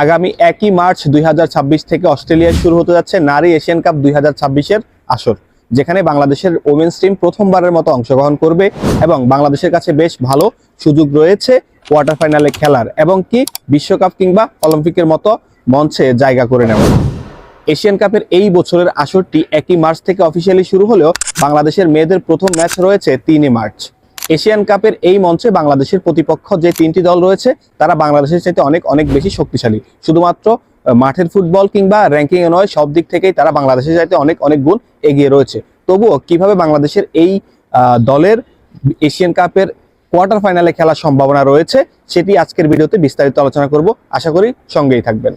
আগামী 1 মার্চ 2026 থেকে অস্ট্রেলিয়ায় শুরু হতে যাচ্ছে নারী এশিয়ান কাপ 2026-এর আসর, যেখানে বাংলাদেশের ওমেন্স টিম প্রথমবারের মতো অংশগ্রহণ করবে এবং বাংলাদেশের কাছে বেশ ভালো সুযোগ রয়েছে কোয়ার্টার ফাইনালে খেলার এবং কি বিশ্বকাপ কিংবা অলিম্পিকের মতো মঞ্চে জায়গা করে নেওয়ার। এশিয়ান কাপের এই বছরের আসরটি 1 মার্চ থেকে অফিসিয়ালি শুরু হলেও বাংলাদেশের মেয়েদের প্রথম ম্যাচ রয়েছে 3 মার্চ। এশিয়ান কাপের এই মঞ্চে বাংলাদেশের প্রতিপক্ষ যে 3টি দল রয়েছে তারা বাংলাদেশের চাইতে অনেক অনেক বেশি শক্তিশালী। শুধুমাত্র মাঠের ফুটবল কিংবা র্যাঙ্কিংয়ে নয়, সব দিক থেকেই তারা বাংলাদেশের চাইতে অনেক অনেক গুণ এগিয়ে রয়েছে। তবুও কিভাবে বাংলাদেশের এই দলের এশিয়ান কাপের কোয়ার্টার ফাইনালে খেলার সম্ভাবনা রয়েছে সেটি আজকের ভিডিওতে বিস্তারিত আলোচনা করব। আশা করি সঙ্গেই থাকবেন।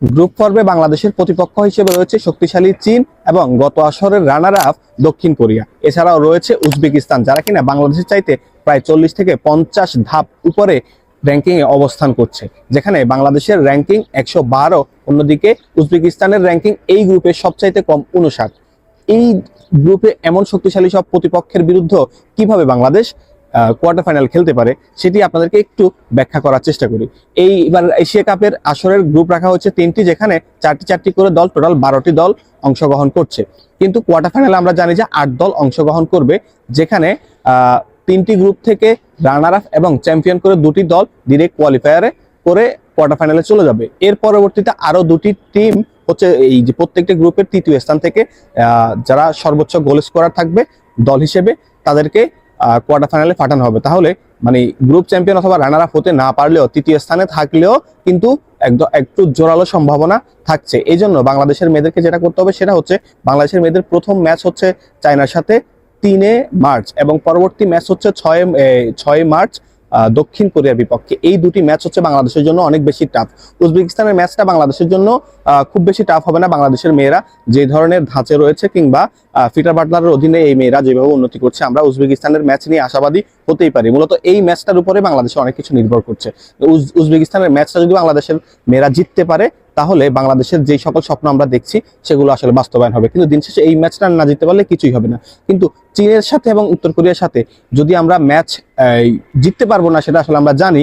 গ্রুপ পর্বে বাংলাদেশের প্রতিপক্ষ হিসেবে রয়েছে শক্তিশালী চীন এবং গত আসরের রানার আপ দক্ষিণ কোরিয়া। এছাড়াও রয়েছে উজবেকিস্তান, যারা কিনা বাংলাদেশের চাইতে প্রায় 40 থেকে 50 ধাপ উপরে র্যাঙ্কিংয়ে অবস্থান করছে, যেখানে বাংলাদেশের র্যাঙ্কিং 112, অন্যদিকে উজবেকিস্তানের র্যাঙ্কিং এই গ্রুপে সবচাইতে কম 59। এই গ্রুপে এমন শক্তিশালী সব প্রতিপক্ষের বিরুদ্ধে কিভাবে বাংলাদেশ কোয়ার্টার ফাইনাল খেলতে পারে সেটি আপনাদেরকে একটু ব্যাখ্যা করার চেষ্টা করি। এইবার এশিয়া কাপের আসরের গ্রুপ রাখা হচ্ছে 3টি, যেখানে 4টি করে দল, টোটাল 12টি দল অংশগ্রহণ করছে। কিন্তু কোয়ার্টার ফাইনালে আমরা জানি যে 8 দল অংশগ্রহণ করবে, যেখানে 3টি গ্রুপ থেকে রানার আপ এবং চ্যাম্পিয়ন করে 2টি দল ডিরেক্ট কোয়ালিফায়ারে করে কোয়ার্টার ফাইনালে চলে যাবে। এর পরবর্তীতে আরো 2টি টিম হচ্ছে এই যে প্রত্যেকটি গ্রুপের 3য় স্থান থেকে যারা সর্বোচ্চ গোল স্কোরার থাকবে দল হিসেবে তাদেরকে কোয়ার্টার ফাইনালে পাঠানো হবে। তাহলে মানে গ্রুপ চ্যাম্পিয়ন অথবা রানার আপ হতে না পারলেও 3য় স্থানে থাকলেও কিন্তু একটু জোরালো সম্ভাবনা থাকছে। এই জন্য বাংলাদেশের মেয়েদেরকে যেটা করতে হবে সেটা হচ্ছে, বাংলাদেশের মেয়েদের প্রথম ম্যাচ হচ্ছে চায়নার সাথে 3 মার্চ এবং পরবর্তী ম্যাচ হচ্ছে 6 মার্চ দক্ষিণ কোরিয়ার বিপক্ষে। এই 2টি ম্যাচ হচ্ছে বাংলাদেশের জন্য অনেক বেশি টাফ। উজবেকিস্তানের ম্যাচটা বাংলাদেশের জন্য খুব বেশি টাফ হবে না। বাংলাদেশের মেয়েরা যে ধরনের ধাঁচে রয়েছে কিংবা পিটার বাটলারের অধীনে এই মেয়েরা যেভাবে উন্নতি করছে, আমরা উজবেকিস্তানের ম্যাচ নিয়ে আশাবাদী হতেই পারি। মূলত এই ম্যাচটার উপরে বাংলাদেশে অনেক কিছু নির্ভর করছে। উজবেকিস্তানের ম্যাচটা যদি বাংলাদেশের মেয়েরা জিততে পারে তাহলে বাংলাদেশের যেই সকল স্বপ্ন আমরা দেখছি সেগুলো আসলে বাস্তবায়ন হবে। কিন্তু দিন শেষে এই ম্যাচটা না জিততে পারলে কিছুই হবে না। কিন্তু চীনের সাথে এবং উত্তর কোরিয়ার সাথে যদি আমরা ম্যাচ জিততে পারবো না সেটা আসলে আমরা জানি,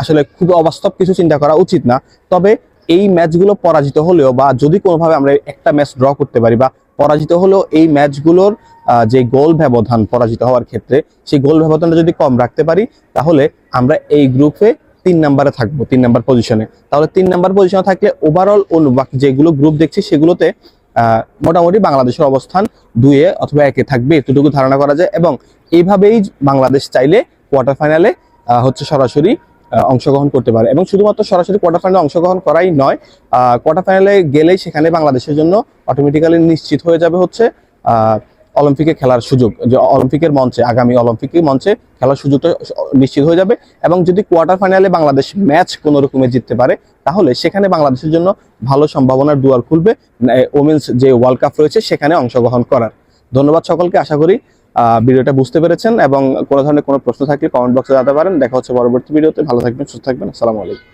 আসলে খুব অবাস্তব কিছু চিন্তা করা উচিত না। তবে এই ম্যাচগুলো পরাজিত হলেও বা যদি কোনোভাবে আমরা একটা ম্যাচ ড্র করতে পারি বা পরাজিত হলেও এই ম্যাচগুলোর যে গোল ব্যবধান পরাজিত হওয়ার ক্ষেত্রে সেই গোল ব্যবধানটা যদি কম রাখতে পারি তাহলে আমরা এই গ্রুপে 3 নম্বরে থাকবো, 3 নম্বর পজিশনে। তাহলে 3 নম্বর পজিশনে থাকলে ওভারঅল বাকি যেগুলো গ্রুপ দেখছি সেগুলোতে মোটামুটি বাংলাদেশের অবস্থান 2 অথবা 1 থাকবে, এতটুকু ধারণা করা যায়। এবং এইভাবেই বাংলাদেশ চাইলে কোয়ার্টার ফাইনালে হচ্ছে সরাসরি অংশগ্রহণ করতে পারে। এবং শুধুমাত্র সরাসরি কোয়ার্টার ফাইনালে অংশগ্রহণ করাই নয়, কোয়ার্টার ফাইনালে গেলেই সেখানে বাংলাদেশের জন্য অটোমেটিক্যালি নিশ্চিত হয়ে যাবে হচ্ছে অলিম্পিকে খেলার সুযোগ। যে অলিম্পিকের মঞ্চে, আগামী অলিম্পিকের মঞ্চে খেলার সুযোগটা নিশ্চিত হয়ে যাবে। এবং যদি কোয়ার্টার ফাইনালে বাংলাদেশ ম্যাচ কোনো রকমে জিততে পারে তাহলে সেখানে বাংলাদেশের জন্য ভালো সম্ভাবনার দুয়ার খুলবে ওমেন্স যে ওয়ার্ল্ড কাপ রয়েছে সেখানে অংশগ্রহণ করার। ধন্যবাদ সকলকে। আশা করি ভিডিওটা বুঝতে পেরেছেন এবং কোনো ধরনের কোনো প্রশ্ন থাকলে কমেন্ট বক্সে জানাতে পারেন। দেখা হচ্ছে পরবর্তী ভিডিওতে। ভালো থাকবেন, সুস্থ থাকবেন। আসসালামু আলাইকুম।